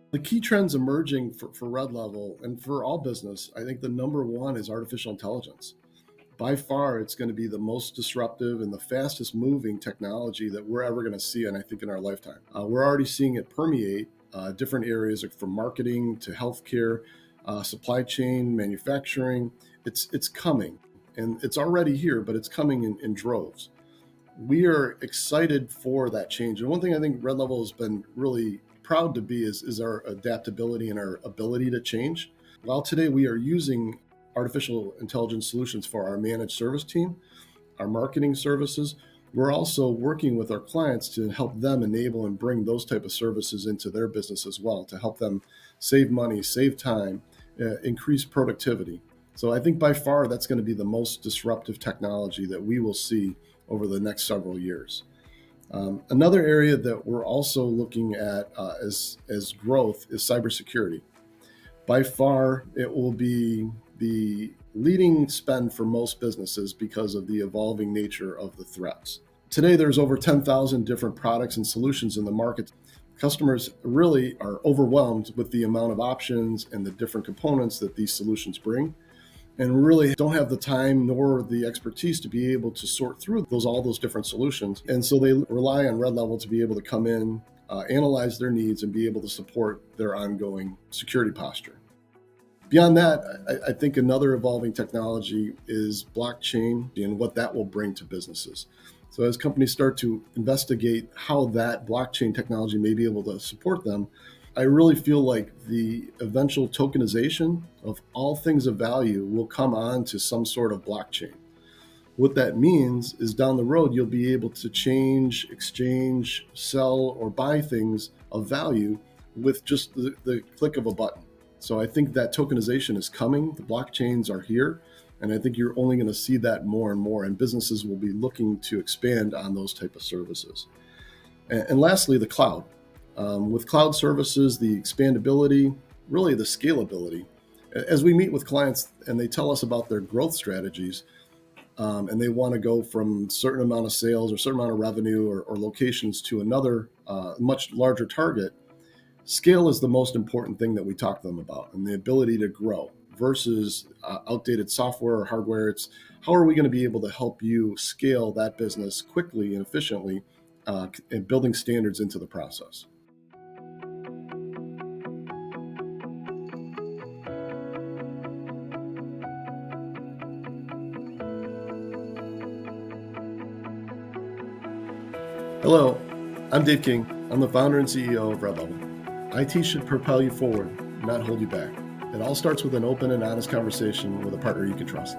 The key trends emerging for Red Level and for all business, I think the number one is artificial intelligence. By far, it's going to be the most disruptive and the fastest moving technology that we're ever going to see, and I think in our lifetime. We're already seeing it permeate different areas from marketing to healthcare, supply chain, manufacturing. It's coming, and it's already here, but it's coming in droves. We are excited for that change. And one thing I think Red Level has been really proud to be is our adaptability and our ability to change. While today we are using artificial intelligence solutions for our managed service team, our marketing services, we're also working with our clients to help them enable and bring those type of services into their business as well, to help them save money, save time, increase productivity. So I think by far that's going to be the most disruptive technology that we will see over the next several years. Another area that we're also looking at as growth is cybersecurity. By far, it will be the leading spend for most businesses because of the evolving nature of the threats. Today, there's over 10,000 different products and solutions in the market. Customers really are overwhelmed with the amount of options and the different components that these solutions bring, and really don't have the time nor the expertise to be able to sort through all those different solutions. And so they rely on Red Level to be able to come in, analyze their needs, and be able to support their ongoing security posture. Beyond that, I think another evolving technology is blockchain and what that will bring to businesses. So as companies start to investigate how that blockchain technology may be able to support them, I really feel like the eventual tokenization of all things of value will come on to some sort of blockchain. What that means is down the road, you'll be able to change, exchange, sell, or buy things of value with just the click of a button. So I think that tokenization is coming. The blockchains are here. And I think you're only going to see that more and more. And businesses will be looking to expand on those type of services. And lastly, the cloud. With cloud services, the expandability, really the scalability. As we meet with clients and they tell us about their growth strategies, and they want to go from a certain amount of sales or certain amount of revenue or locations to another much larger target, scale is the most important thing that we talk to them about, and the ability to grow versus outdated software or hardware. It's how are we going to be able to help you scale that business quickly and efficiently, and building standards into the process. Hello, I'm Dave King. I'm the founder and CEO of Red Level. IT should propel you forward, not hold you back. It all starts with an open and honest conversation with a partner you can trust.